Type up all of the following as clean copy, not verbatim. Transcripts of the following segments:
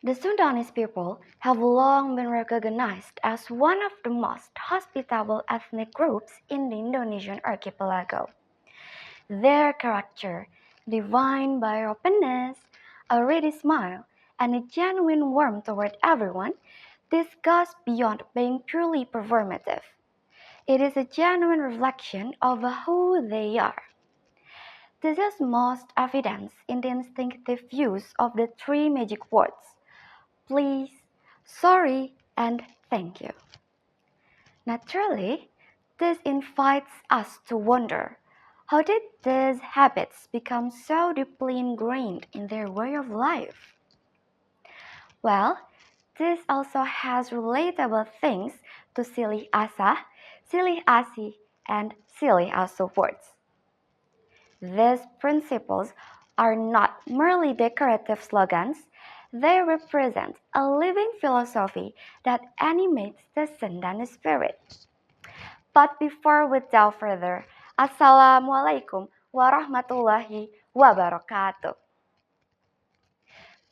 The Sundanese people have long been recognized as one of the most hospitable ethnic groups in the Indonesian archipelago. Their character, defined by openness, a ready smile, and a genuine warmth toward everyone, this goes beyond being purely performative. It is a genuine reflection of who they are. This is most evident in the instinctive use of the three magic words please, sorry, and thank you. Naturally, this invites us to wonder how did these habits become so deeply ingrained in their way of life? Well, this also has relatable things to silih asa, silih asi, and silih asu words. These principles are not merely decorative slogans, they represent a living philosophy that animates the Sundanese spirit. But before we delve further, Assalamualaikum warahmatullahi wabarakatuh.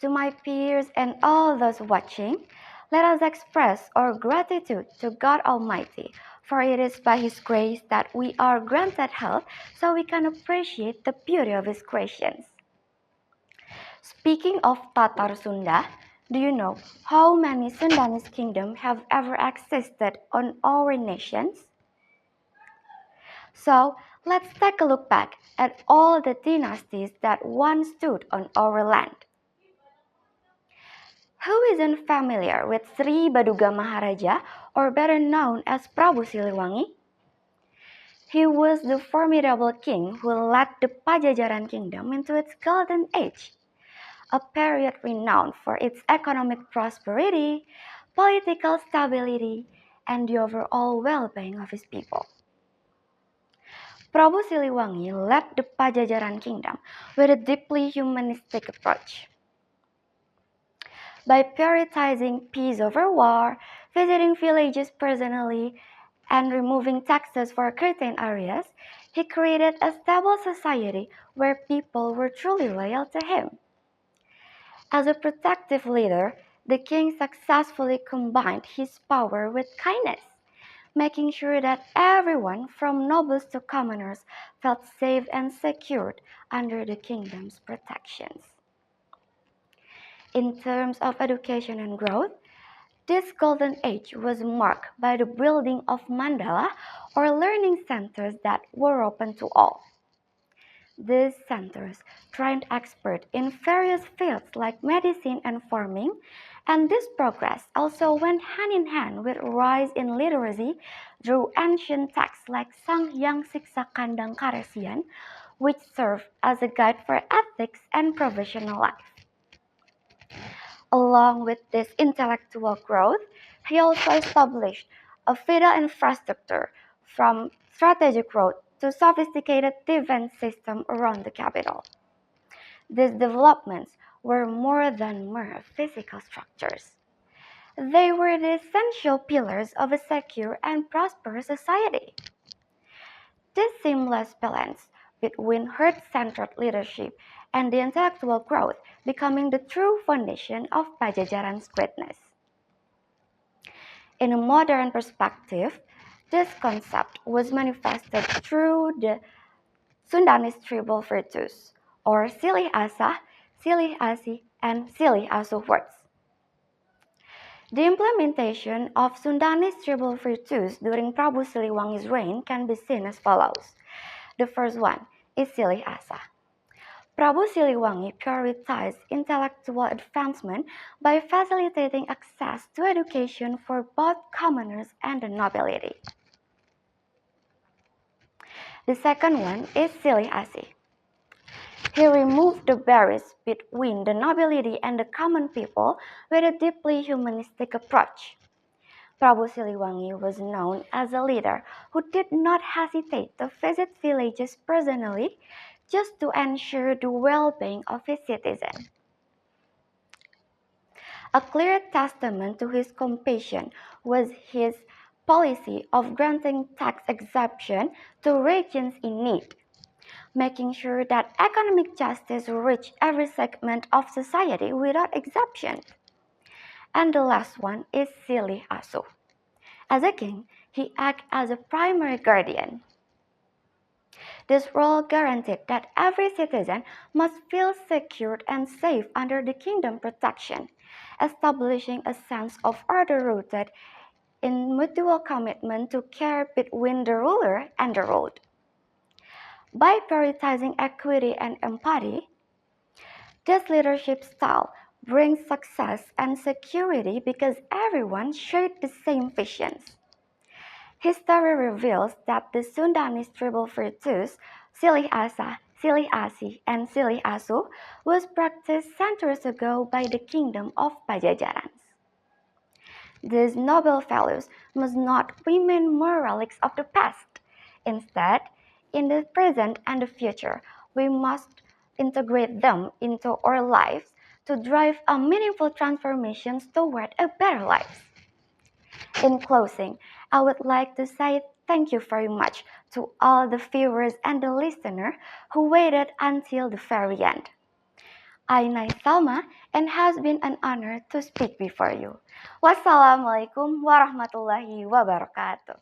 To my peers and all those watching, let us express our gratitude to God Almighty, for it is by His grace that we are granted health so we can appreciate the beauty of His creations. Speaking of Tatar Sunda, do you know how many Sundanese kingdoms have ever existed on our nations? So, let's take a look back at all the dynasties that once stood on our land. Who isn't familiar with Sri Baduga Maharaja, or better known as Prabu Siliwangi? He was the formidable king who led the Pajajaran kingdom into its golden age, a period renowned for its economic prosperity, political stability, and the overall well-being of his people. Prabu Siliwangi led the Pajajaran kingdom with a deeply humanistic approach. By prioritizing peace over war, visiting villages personally, and removing taxes for certain areas, he created a stable society where people were truly loyal to him. As a protective leader, the king successfully combined his power with kindness, making sure that everyone, from nobles to commoners, felt safe and secured under the kingdom's protections. In terms of education and growth, this golden age was marked by the building of mandala or learning centers that were open to all. These centers trained experts in various fields like medicine and farming, and this progress also went hand in hand with a rise in literacy through ancient texts like Sang Hyang Siksa Kandang Karesian, which served as a guide for ethics and professional life. Along with this intellectual growth, he also established a vital infrastructure from strategic road to sophisticated defense system around the capital. These developments were more than mere physical structures. They were the essential pillars of a secure and prosperous society. This seamless balance between heart-centered leadership and the intellectual growth becoming the true foundation of Pajajaran's greatness. In a modern perspective, this concept was manifested through the Sundanese tribal virtues, or silih asa, silih asi, and silih asu words. The implementation of Sundanese tribal virtues during Prabu Siliwangi's reign can be seen as follows. The first one is silih asa. Prabu Siliwangi prioritized intellectual advancement by facilitating access to education for both commoners and the nobility. The second one is silih asi. He removed the barriers between the nobility and the common people with a deeply humanistic approach. Prabu Siliwangi was known as a leader who did not hesitate to visit villages personally just to ensure the well-being of his citizens. A clear testament to his compassion was his policy of granting tax exemption to regions in need, making sure that economic justice reached every segment of society without exception. And the last one is Silih Asuh. As a king, he acts as a primary guardian. This role guaranteed that every citizen must feel secure and safe under the kingdom protection, establishing a sense of order rooted in mutual commitment to care between the ruler and the ruled. By prioritizing equity and empathy, this leadership style brings success and security because everyone shared the same visions. History reveals that the Sundanese tribal virtues, Silih Asa, Silih Asi, and Silih Asu, was practiced centuries ago by the kingdom of Pajajaran. These noble values must not remain mere relics of the past. Instead, in the present and the future, we must integrate them into our lives to drive a meaningful transformations toward a better life. In closing, I would like to say thank you very much to all the viewers and the listener who waited until the very end. I'm Naissalma and has been an honor to speak before you. Wassalamualaikum warahmatullahi wabarakatuh.